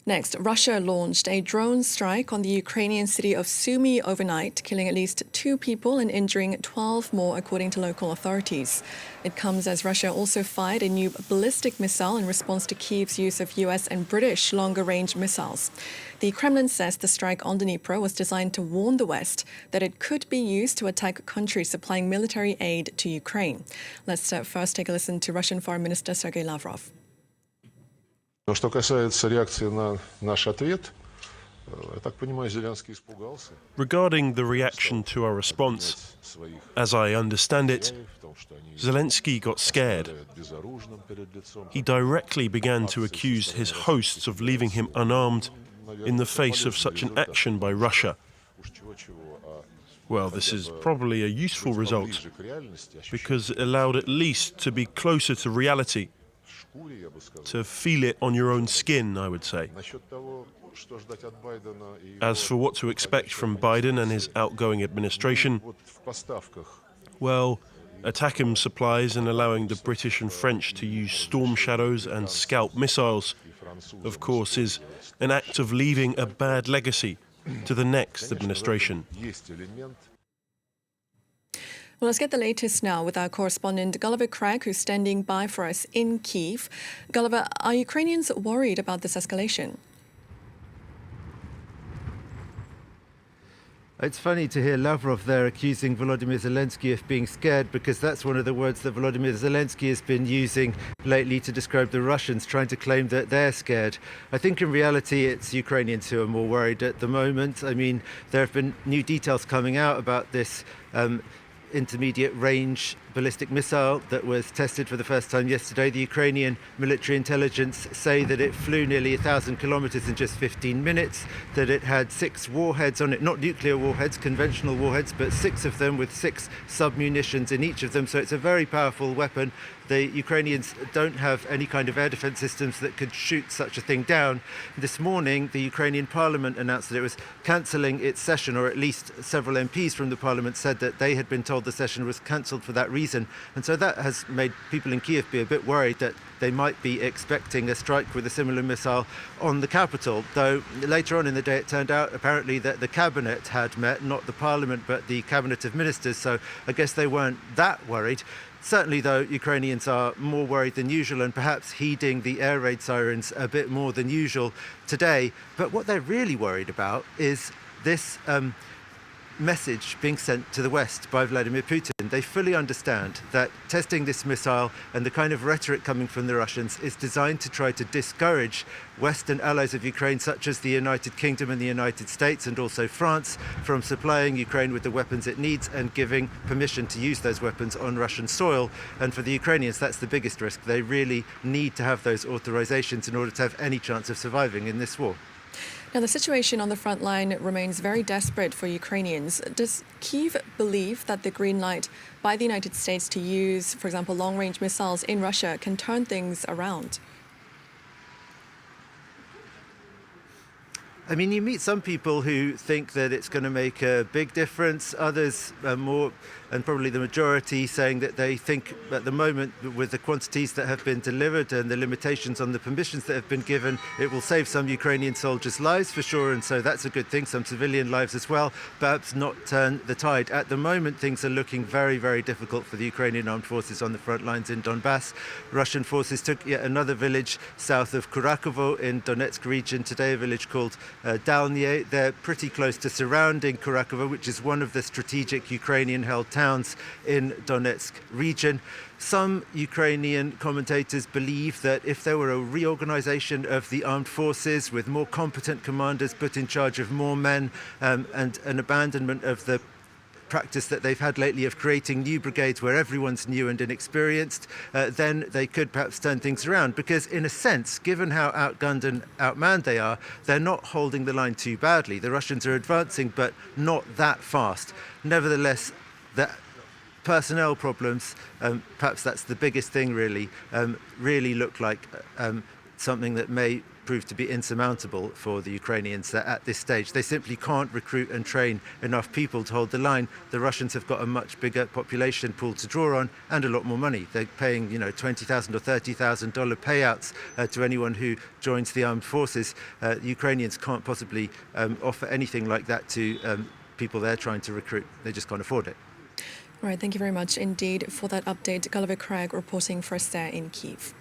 Next, Russia launched a drone strike on the Ukrainian city of Sumy overnight, killing at least 2 people and injuring 12 more, according to local authorities. It comes as Russia also fired a new ballistic missile in response to Kyiv's use of US and British longer-range missiles. The Kremlin says the strike on Dnipro was designed to warn the West that it could be used to attack countries supplying military aid to Ukraine. Let's first take a listen to Russian Foreign Minister Sergei Lavrov. Что касается реакции на наш ответ, я так понимаю, Зеленский испугался. Regarding the reaction to our response, as I understand it, Zelensky got scared. He directly began to accuse his hosts of leaving him unarmed in the face of such an action by Russia. Well, this is probably a useful result, because it allowed at least to be closer to reality, to feel it on your own skin, I would say. As for what to expect from Biden and his outgoing administration, well, ATACMS supplies and allowing the British and French to use Storm Shadows and Scalp missiles, of course, is an act of leaving a bad legacy to the next administration. Well, let's get the latest now with our correspondent Gulliver Cragg, who's standing by for us in Kyiv. Gulliver, are Ukrainians worried about this escalation? It's funny to hear Lavrov there accusing Volodymyr Zelensky of being scared, because that's one of the words that Volodymyr Zelensky has been using lately to describe the Russians, trying to claim that they're scared. I think in reality it's Ukrainians who are more worried at the moment. I mean, there have been new details coming out about this intermediate range ballistic missile that was tested for the first time yesterday. The Ukrainian military intelligence say that it flew nearly 1,000 kilometers in just 15 minutes, that it had 6 warheads on it, not nuclear warheads, conventional warheads, but 6 of them with 6 submunitions in each of them. So it's a very powerful weapon. The Ukrainians don't have any kind of air defense systems that could shoot such a thing down. This morning, the Ukrainian parliament announced that it was cancelling its session, or at least several MPs from the parliament said that they had been told the session was cancelled for that reason. And so that has made people in Kyiv be a bit worried that they might be expecting a strike with a similar missile on the capital. Though later on in the day, it turned out apparently that the cabinet had met, not the parliament, but the cabinet of ministers. So I guess they weren't that worried. Certainly, though, Ukrainians are more worried than usual and perhaps heeding the air raid sirens a bit more than usual today. But what they're really worried about is this message being sent to the West by Vladimir Putin. They fully understand that testing this missile and the kind of rhetoric coming from the Russians is designed to try to discourage Western allies of Ukraine, such as the United Kingdom and the United States and also France, from supplying Ukraine with the weapons it needs and giving permission to use those weapons on Russian soil. And for the Ukrainians, that's the biggest risk. They really need to have those authorizations in order to have any chance of surviving in this war. Now, the situation on the front line remains very desperate for Ukrainians. Does Kyiv believe that the green light by the United States to use, for example, long-range missiles in Russia can turn things around? I mean, you meet some people who think that it's going to make a big difference, others more, and probably the majority, saying that they think at the moment, with the quantities that have been delivered and the limitations on the permissions that have been given, it will save some Ukrainian soldiers' lives for sure, and so that's a good thing, some civilian lives as well, perhaps not turn the tide. At the moment, things are looking very, very difficult for the Ukrainian armed forces on the front lines in Donbass. Russian forces took yet another village south of Kurakovo in Donetsk region today, a village called Dalnie. They're pretty close to surrounding Kurakovo, which is one of the strategic Ukrainian-held towns in Donetsk region. Some Ukrainian commentators believe that if there were a reorganization of the armed forces with more competent commanders put in charge of more men and an abandonment of the practice that they've had lately of creating new brigades where everyone's new and inexperienced, then they could perhaps turn things around. Because in a sense, given how outgunned and outmanned they are, they're not holding the line too badly. The Russians are advancing, but not that fast. Nevertheless, the personnel problems, perhaps that's the biggest thing really look like something that may prove to be insurmountable for the Ukrainians at this stage. They simply can't recruit and train enough people to hold the line. The Russians have got a much bigger population pool to draw on and a lot more money. They're paying, $20,000 or $30,000 payouts to anyone who joins the armed forces. Ukrainians can't possibly offer anything like that to people they're trying to recruit. They just can't afford it. All right, thank you very much indeed for that update. Gulliver Cragg reporting for us there in Kyiv.